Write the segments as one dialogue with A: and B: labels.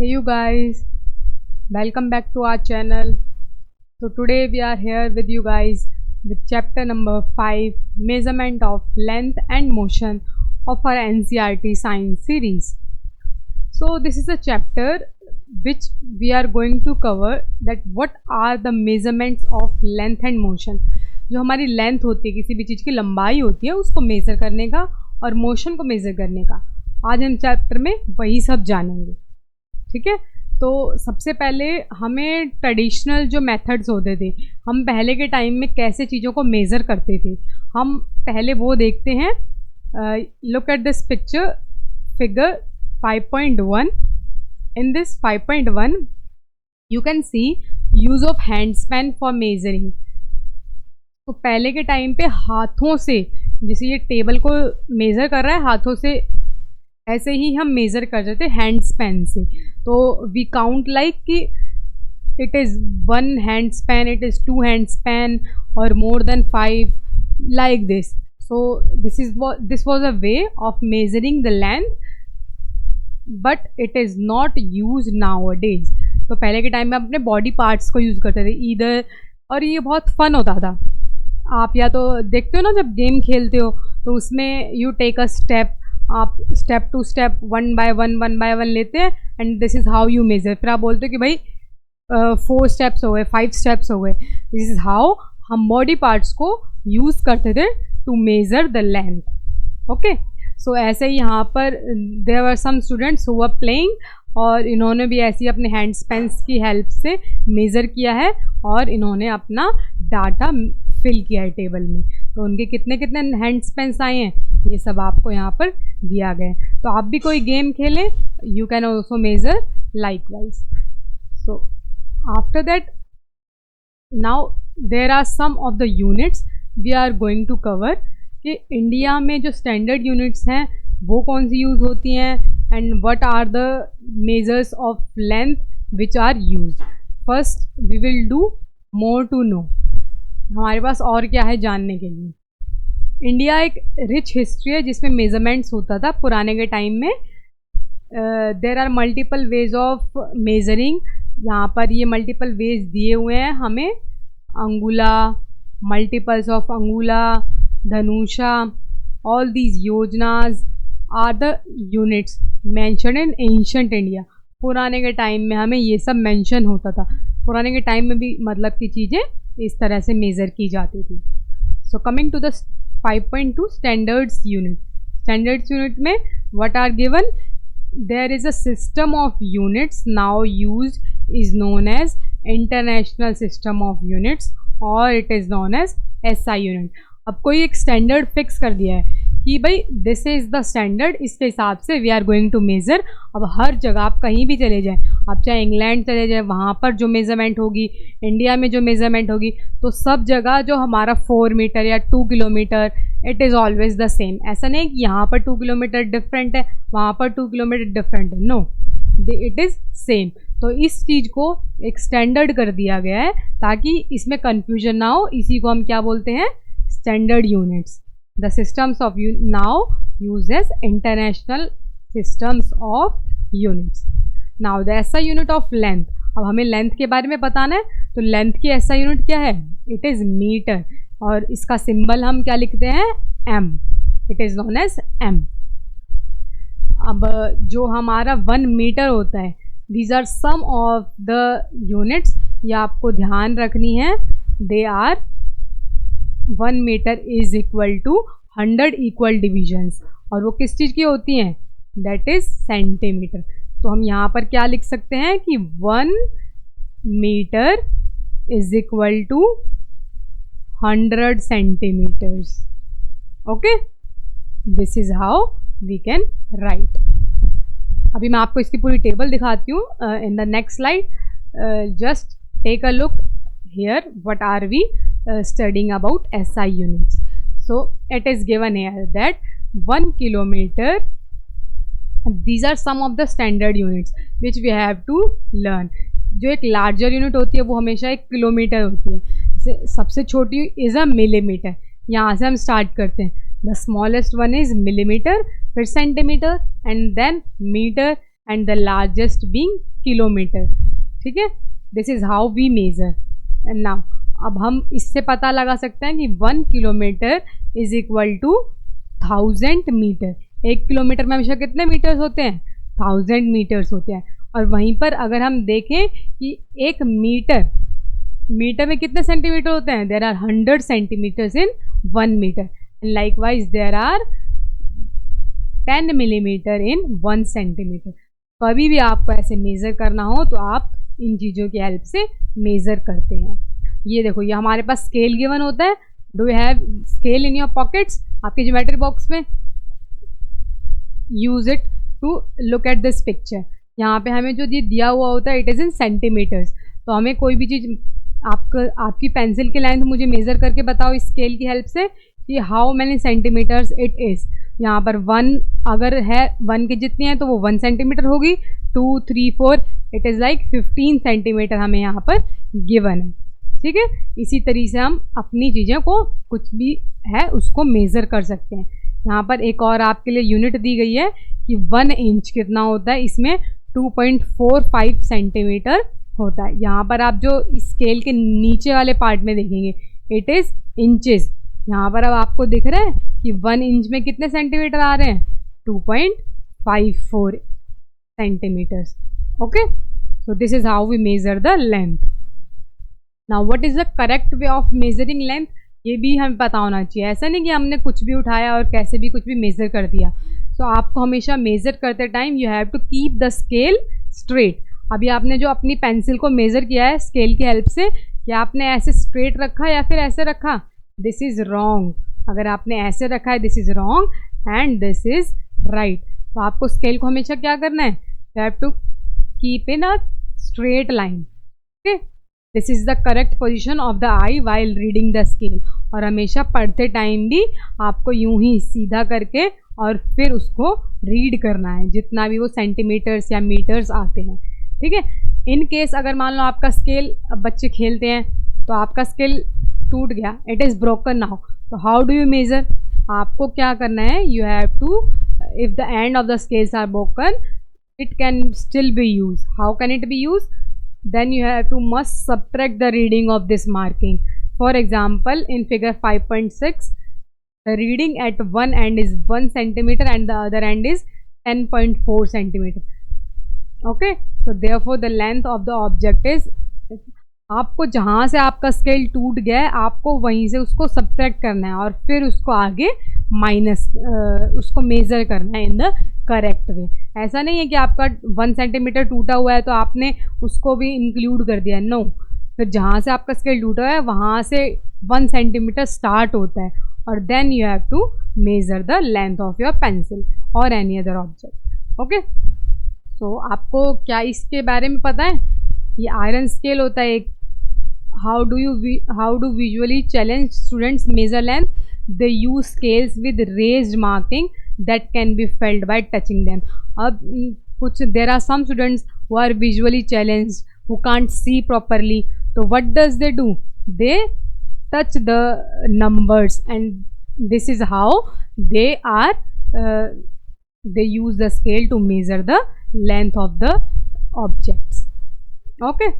A: Hey you guys, welcome back to our channel. So today we are here with you guys with chapter number 5, measurement of length and motion of our NCERT science series. So this is a chapter which we are going to cover that what are the measurements of length and motion. जो हमारी length होती है, किसी भी चीज़ की लंबाई होती है, उसको मेज़र करने का और मोशन को मेज़र करने का आज हम चैप्टर में वही सब जानेंगे. ठीक है. तो सबसे पहले हमें ट्रेडिशनल जो मेथड्स होते थे, हम पहले के टाइम में कैसे चीज़ों को मेज़र करते थे, हम पहले वो देखते हैं. Look at this picture, figure 5.1. In this 5.1 you can see use of hand span for measuring. तो पहले के टाइम पे हाथों से, जैसे ये टेबल को मेज़र कर रहा है हाथों से, ऐसे ही हम मेज़र कर रहे थे हैंड स्पैन से. तो वी काउंट लाइक कि it is 1 hand span, it is 2 hand span और more than 5 like this. So this was a way of measuring the length, but it is not use nowadays. तो पहले के time में अपने body parts को use करते थे इधर, और ये बहुत फन होता था. आप या तो देखते हो ना जब गेम खेलते हो तो उसमें यू टेक अ स्टेप, आप स्टेप टू स्टेप 1 बाय 1 लेते हैं and this is how you measure. फिर आप बोलते हो कि भाई 4 स्टेप्स हो गए, 5 स्टेप्स हो गए. दिस इज़ हाउ हम बॉडी पार्ट्स को यूज़ करते थे to measure the length. Okay. So ऐसे ही यहाँ पर there were some students who were playing, और इन्होंने भी ऐसी अपने हैंड स्पेन्स की हेल्प से मेज़र किया है और इन्होंने अपना डाटा फिल किया है टेबल में. तो उनके कितने कितने हैंड स्पेन्स आए हैं ये सब आपको यहाँ पर दिया गया है. तो आप भी कोई गेम खेलें, you can also measure likewise. So after that now there are some of the units we are going to cover कि इंडिया में जो स्टैंडर्ड यूनिट्स हैं वो कौन सी यूज़ होती हैं and what are the measures of length which are used. First we will do more to know. हमारे पास और क्या है जानने के लिए. इंडिया एक रिच हिस्ट्री है जिसमें मेज़रमेंट्स होता था पुराने के टाइम में. There are multiple ways of measuring. यहाँ पर ये मल्टीपल वेज दिए हुए हैं हमें. Angula, multiples of angula, dhanusha, all these yojanas are the units mention in ancient India. पुराने के टाइम में हमें ये सब मेंशन होता था. पुराने के टाइम में भी मतलब की चीज़ें इस तरह से मेज़र की जाती थी. So coming to the 5.2 standards unit. Standards unit में what are given, there is a system of units now used is known as international system of units और it is known as SI unit. अब कोई एक standard fix कर दिया है कि भाई दिस इज़ द स्टैंडर्ड, इसके हिसाब से we are going to measure. अब हर जगह आप कहीं भी चले जाएं, आप चाहे इंग्लैंड चले जाएं, वहाँ पर जो मेज़रमेंट होगी, इंडिया में जो मेज़रमेंट होगी, तो सब जगह जो हमारा 4 मीटर या 2 kilometre it is always the same. ऐसा नहीं कि यहाँ पर 2 किलोमीटर डिफरेंट है, वहाँ पर 2 किलोमीटर डिफरेंट है. No, it is same. तो इस चीज़ को एक स्टैंडर्ड कर दिया गया है ताकि इसमें कन्फ्यूजन ना हो. इसी को हम क्या बोलते हैं, standard units. The systems of now uses international systems of units. Now the SI unit of length. अब हमें लेंथ के बारे में बताना है. तो लेंथ की SI यूनिट क्या है, इट इज़ मीटर, और इसका सिंबल हम क्या लिखते हैं, M. It is known as M. अब जो हमारा 1 मीटर होता है, these are some of the units, ये आपको ध्यान रखनी है. they are 1 metre is equal to 100 equal divisions, और वो किस चीज़ की होती हैं, दैट इज़ सेंटीमीटर. तो हम यहाँ पर क्या लिख सकते हैं कि 1 metre is equal to 100 centimetres. Okay, this is how we can write. अभी मैं आपको इसकी पूरी टेबल दिखाती हूँ in the next slide. Just take a look here what are we studying about SI units. So it is given here that 1 kilometer, these are some of the standard units which we have to learn. जो एक larger unit होती है वो हमेशा एक kilometre होती है. सबसे छोटी इज़ अ मिलीमीटर. यहाँ से हम स्टार्ट करते हैं. The smallest one is millimetre, फिर centimetre and then metre and the largest being kilometre. ठीक है, this is how we measure. And now अब हम इससे पता लगा सकते हैं कि 1 kilometre is equal to 1000 metre. 1 kilometre में हमेशा कितने मीटर्स होते हैं? 1000 मीटर्स होते हैं। और वहीं पर अगर हम देखें कि 1 मीटर में कितने सेंटीमीटर होते हैं? There are 100 centimetres in 1 metre. And likewise there are 10 millimetre in 1 centimetre. कभी भी आपको ऐसे मेज़र करना हो तो आप इन चीज़ों की हेल्प से मेज़र करते हैं। ये देखो, ये हमारे पास स्केल गिवन होता है। Do you have scale in your pockets? आपके ज्योमेट्री बॉक्स में use it to look at this picture. यहाँ पे हमें जो ये दिया हुआ होता है इट इज़ इन सेंटीमीटर्स। तो हमें कोई भी चीज़ आपकी पेंसिल की लेंथ मुझे मेज़र करके बताओ इस स्केल की हेल्प से कि how many centimetres it is. यहाँ पर 1 अगर है, 1 की जितनी है तो वो 1 सेंटीमीटर होगी। 2, 3, 4 इट इज़ लाइक 15 सेंटीमीटर हमें यहाँ पर गिवन है। ठीक है, इसी तरीके से हम अपनी चीज़ें को कुछ भी है उसको मेज़र कर सकते हैं। यहाँ पर एक और आपके लिए यूनिट दी गई है कि 1 इंच कितना होता है, इसमें 2.45 सेंटीमीटर होता है। यहाँ पर आप जो स्केल के नीचे वाले पार्ट में देखेंगे इट इज़ इंचेस। यहाँ पर अब आपको दिख रहा है कि 1 इंच में कितने सेंटीमीटर आ रहे हैं? 2.54 centimetres. Okay, so this is how we measure the length. Now what is the correct way of measuring length? ये भी हमें पता होना चाहिए। ऐसा नहीं कि हमने कुछ भी उठाया और कैसे भी कुछ भी मेजर कर दिया। सो आपको हमेशा मेजर करते time you have to keep the scale straight. अभी आपने जो अपनी पेंसिल को मेजर किया है स्केल की हेल्प से, क्या आपने ऐसे स्ट्रेट रखा या फिर ऐसे रखा? This is wrong. अगर आपने ऐसे रखा है this is wrong and this is right. तो आपको स्केल को हमेशा क्या करना है? You have to keep in a straight line. Okay, this is the correct position of the eye while reading the scale. और हमेशा पढ़ते टाइम भी आपको यूं ही सीधा करके और फिर उसको रीड करना है, जितना भी वो सेंटीमीटर्स या मीटर्स आते हैं। ठीक है, इन केस अगर मान लो आपका स्केल, अब बच्चे खेलते हैं तो आपका स्केल टूट गया, इट इज़ ब्रोकन नाउ, तो हाउ डू यू मेजर? आपको क्या करना है? You have to, if the end of the scales are broken it can still be use. How can it be use? then you have to must subtract the reading of this marking. For example, in figure 5.6 the reading at one end is 1 centimeter and the other end is 10.4 centimeter. Okay, so therefore the length of the object is, आपको जहाँ से आपका scale टूट गया है आपको वहीं से उसको सब्ट्रैक्ट करना है और फिर उसको आगे माइनस उसको मेज़र करना है इन द करेक्ट वे। ऐसा नहीं है कि आपका 1 सेंटीमीटर टूटा हुआ है तो आपने उसको भी इंक्लूड कर दिया, नो। फिर जहाँ से आपका स्केल टूटा हुआ है वहाँ से 1 सेंटीमीटर स्टार्ट होता है और then you have to measure the length of your pencil और any other object. Okay, so आपको क्या इसके बारे में पता है? ये आयरन स्केल होता है एक। how do visually challenged students measure length? They use scales with raised marking that can be felt by touching them. अब कुछ there are some students who are visually challenged who can't see properly, so what does they do? They touch the numbers and this is how they use the scale to measure the length of the objects. Okay,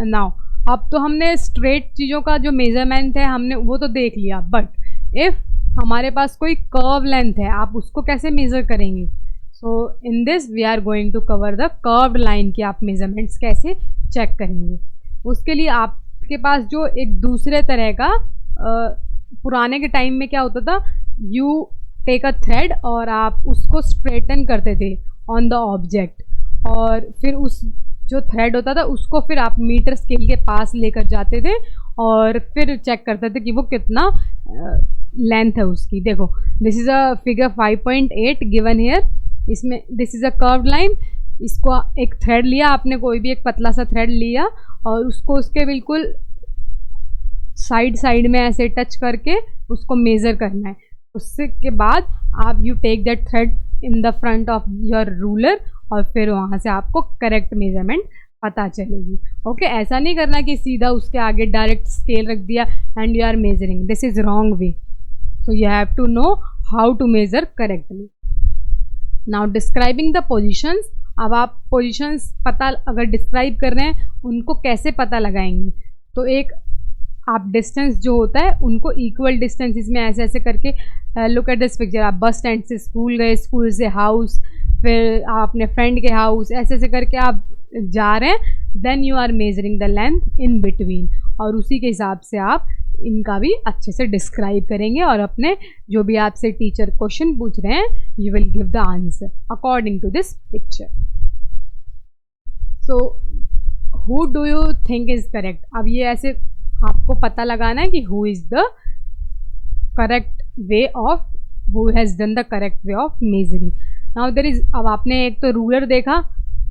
A: now अब तो हमने straight चीज़ों का जो measurement है हमने वो तो देख लिया, बट इफ़ हमारे पास कोई कर्व लेंथ है आप उसको कैसे मेज़र करेंगे? So in this we are going to cover the curved line की आप मेज़रमेंट्स कैसे चेक करेंगे। उसके लिए आपके पास जो एक दूसरे तरह का पुराने के टाइम में क्या होता था, यू टेक अ थ्रेड और आप उसको स्ट्रेटन करते थे ऑन द ऑब्जेक्ट और फिर उस जो थ्रेड होता था उसको फिर आप मीटर स्केल के पास लेकर जाते थे और फिर चेक करते थे कि वो कितना लेंथ है उसकी। देखो, this is a figure 5.8 given here. इसमें this is a curved line. इसको एक थ्रेड लिया आपने, कोई भी एक पतला सा थ्रेड लिया और उसको उसके बिल्कुल साइड में ऐसे टच करके उसको मेज़र करना है। उससे के बाद आप you take that thread in the front of your ruler और फिर वहाँ से आपको करेक्ट मेजरमेंट पता चलेगी। ओके, ऐसा नहीं करना कि सीधा उसके आगे डायरेक्ट स्केल रख दिया and you are measuring, this is wrong way. So you have to know how to measure correctly. Now describing the positions अब आप पोजीशंस पता अगर डिस्क्राइब कर रहे हैं उनको कैसे पता लगाएंगे, तो एक आप डिस्टेंस जो होता है उनको इक्वल डिस्टेंस इसमें ऐसे ऐसे करके, लुक एट दिस पिक्चर, आप बस स्टैंड से स्कूल गए, स्कूल से हाउस, फिर आप अपने फ्रेंड के हाउस, ऐसे ऐसे करके आप जा रहे हैं, then you are measuring the length in between, और उसी के हिसाब से आप इनका भी अच्छे से डिस्क्राइब करेंगे और अपने जो भी आपसे टीचर क्वेश्चन पूछ रहे हैं you will give the answer according to this picture. So who do you think is correct, अब ये ऐसे आपको पता लगाना है कि who is the correct way of, who has done the correct way of measuring. Now there is, अब आपने एक तो रूलर देखा,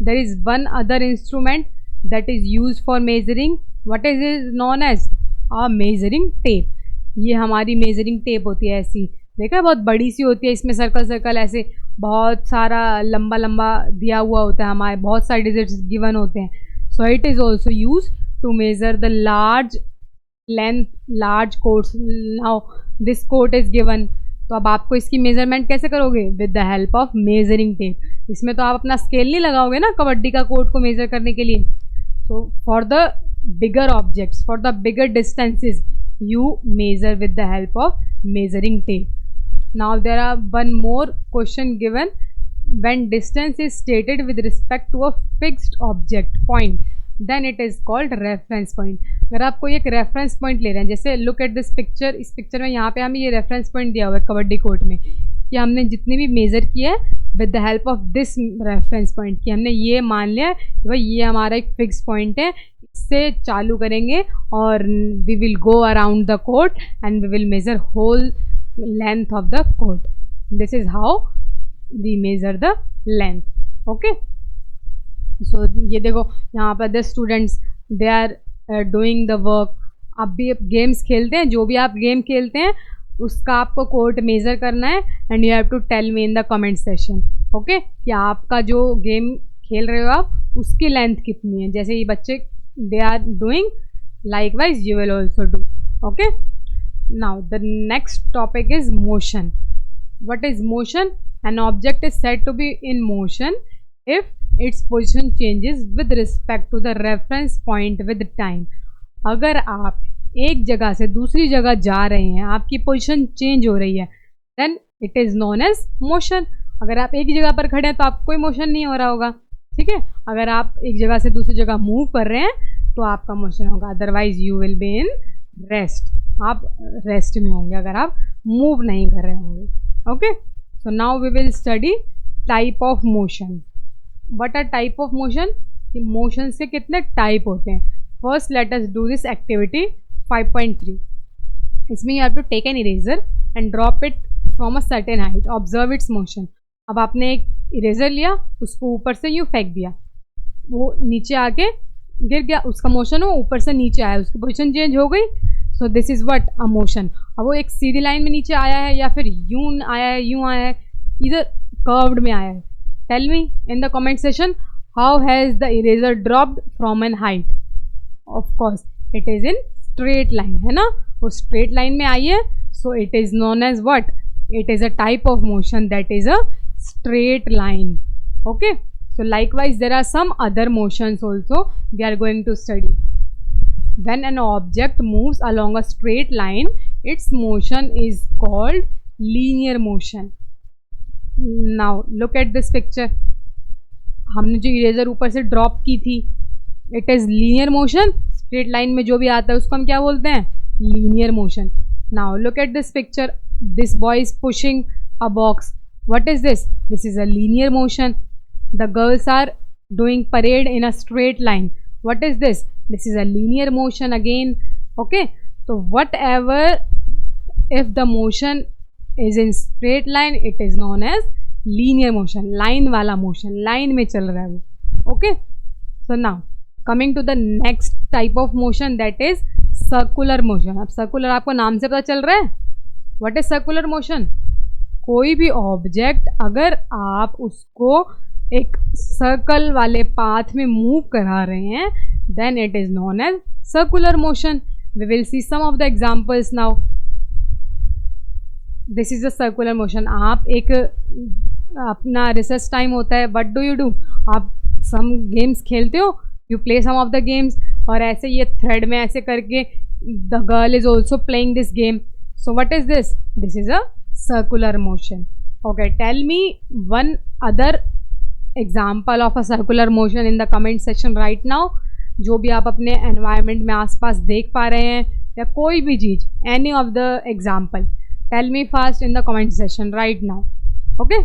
A: there is one other instrument that is use for measuring, what is known as a measuring tape. ये हमारी measuring tape होती है, ऐसी देखा है, बहुत बड़ी सी होती है, इसमें सर्कल सर्कल ऐसे बहुत सारा लंबा लंबा दिया हुआ होता है, हमारे बहुत सारे डिजिट्स गिवन होते हैं। So it is also use to measure the large length, large coats. Now this coat is given, तो अब आपको इसकी मेजरमेंट कैसे करोगे, with the help of measuring tape. इसमें तो आप अपना स्केल नहीं लगाओगे ना कबड्डी का कोट को मेजर करने के लिए। So for the bigger objects, for the bigger distances, you measure with the help of measuring tape. Now there are one more question given, when distance is stated with respect to a fixed object point, then it is called reference point. अगर आप कोई एक reference point ले रहे हैं, जैसे look at this picture, इस picture में यहाँ पे हमें ये reference point दिया हुआ है कबड्डी कोर्ट में, कि हमने जितनी भी मेज़र किया है with the help of this reference point, कि हमने ये मान लिया कि भाई ये हमारा एक फिक्स पॉइंट है, इससे चालू करेंगे और we will go around the court and we will measure whole length of the court. This is how we measure the length. Okay, so ये देखो यहाँ पर the students they are doing the work. अब भी games खेलते हैं, जो भी आप गेम खेलते हैं उसका आपको कोर्ट मेजर करना है and you have to tell me in the comment session. Okay, कि आपका जो गेम खेल रहे हो आप उसकी लेंथ कितनी है, जैसे ये बच्चे they are doing, likewise you will also do. Okay, now the next topic is motion. What is motion? An object is said to be in motion if its position changes with respect to the reference point with time. अगर आप एक जगह से दूसरी जगह जा रहे हैं, आपकी पोजीशन चेंज हो रही है, then it is known as motion. अगर आप एक ही जगह पर खड़े हैं तो आपको कोई मोशन नहीं हो रहा होगा, ठीक है। अगर आप एक जगह से दूसरी जगह मूव कर रहे हैं तो आपका मोशन होगा, otherwise you will be in rest, आप रेस्ट में होंगे अगर आप मूव नहीं कर रहे होंगे। Okay, so now we will study type of motion. What are type of motion, motion से कितने टाइप होते हैं। First let us do this activity 5.3। इसमें you have to take an eraser and drop it from a certain height, observe its motion. अब आपने एक eraser लिया, उसको ऊपर से यूँ फेंक दिया, वो नीचे आके गिर गया, उसका मोशन हो ऊपर से नीचे आया, उसकी पोजीशन चेंज हो गई। So this is what a motion. अब वो एक सीधी लाइन में नीचे आया है या फिर यूं आया है, यूं आया है, इधर कर्व्ड में आया है। Tell me in the comment session, how has the eraser dropped from an height. Of course it is in straight line, है ना, वो स्ट्रेट लाइन में आई है। So it is known as what, it is a type of motion that is a straight line. Okay, so likewise there are some other motions also we are going to study. When an object moves along a straight line, its motion is called linear motion. Now look at this picture, हमने जो eraser ऊपर से drop की थी, it is linear motion. Straight line में जो भी आता है उसको हम क्या बोलते हैं, linear motion. Now look at this picture, this boy is pushing a box. What is this? This is a linear motion. The girls are doing parade in a straight line. What is this? This is a linear motion again. Okay, so whatever, if the motion is in straight line, it is known as linear motion. Line वाला motion, line में चल रहा है वो. Okay, so now coming to the next type of motion, that is circular motion. अब circular आपको नाम से पता चल रहा है. What is circular motion? कोई भी ऑब्जेक्ट अगर आप उसको एक सर्कल वाले पाथ में मूव करा रहे हैं, then it is known as circular motion. We will see some of the examples now. This is a circular motion. आप एक अपना रिसर्च टाइम होता है, व्हाट डू, आप सम गेम्स खेलते हो, you play some of the games, और ऐसे ये थ्रेड में ऐसे करके the girl is also playing this game. So what is this? This is a circular motion. Okay, tell me one other example of a circular motion in the comment section right now. जो भी आप अपने environment में आसपास देख पा रहे हैं या कोई भी चीज़, any of the example, tell me fast in the comment section right now. Okay,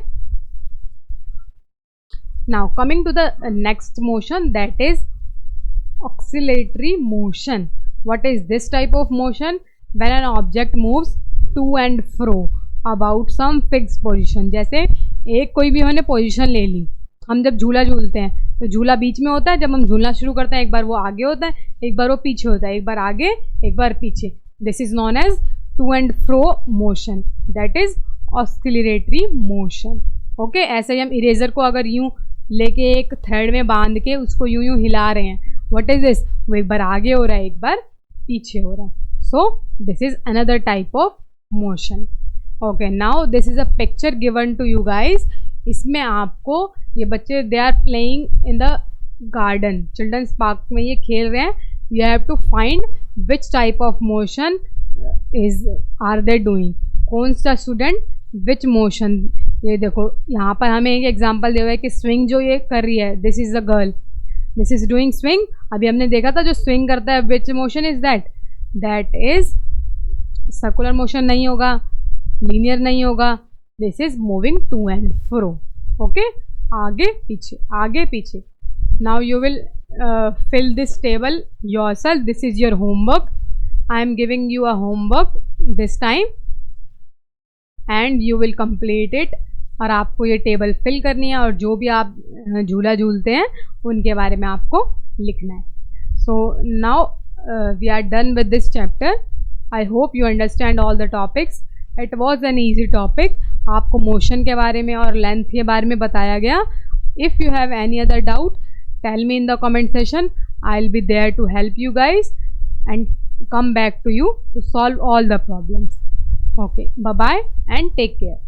A: now coming to the next motion, that is oscillatory motion. What is this type of motion? When an object moves to and fro about some fixed position. जैसे एक कोई भी हमने position ले ली, हम जब झूला झूलते हैं तो झूला बीच में होता है, जब हम झूलना शुरू करते हैं एक बार वो आगे होता है, एक बार वो पीछे होता है, एक बार आगे एक बार पीछे. This is known as to and fro motion, that is oscillatory motion. Okay, ऐसे ही हम इरेजर को अगर यूं लेके एक थ्रेड में बांध के उसको यूं यूं हिला रहे हैं, व्हाट इज दिस? वो एक बार आगे हो रहा है, एक बार पीछे हो रहा है. So this is another type of motion. Okay, now this is a picture given to you guys. इसमें आपको ये बच्चे they are playing in the garden, children's park में ये खेल रहे हैं. You have to find which type of motion is are they doing. कौन सा स्टूडेंट विच मोशन. ये देखो यहाँ पर हमें एक एग्जांपल दिया हुआ है कि स्विंग जो ये कर रही है, this is the girl, this is doing swing. अभी हमने देखा था जो स्विंग करता है, which motion is that? That is circular motion नहीं होगा, लीनियर नहीं होगा. This is moving to and fro. Okay, आगे पीछे आगे पीछे. Now you will fill this table yourself. This is your homework. I am giving you a homework this time and you will complete it. और आपको ये table fill करनी है और जो भी आप झूला झूलते हैं उनके बारे में आपको लिखना है. So now we are done with this chapter. I hope you understand all the topics. It was an easy topic. आपको मोशन के बारे में और लेंथ के बारे में बताया गया. If you have any other doubt, tell me in the comment section. I'll be there to help you guys and come back to you to solve all the problems. Okay, bye bye and take care.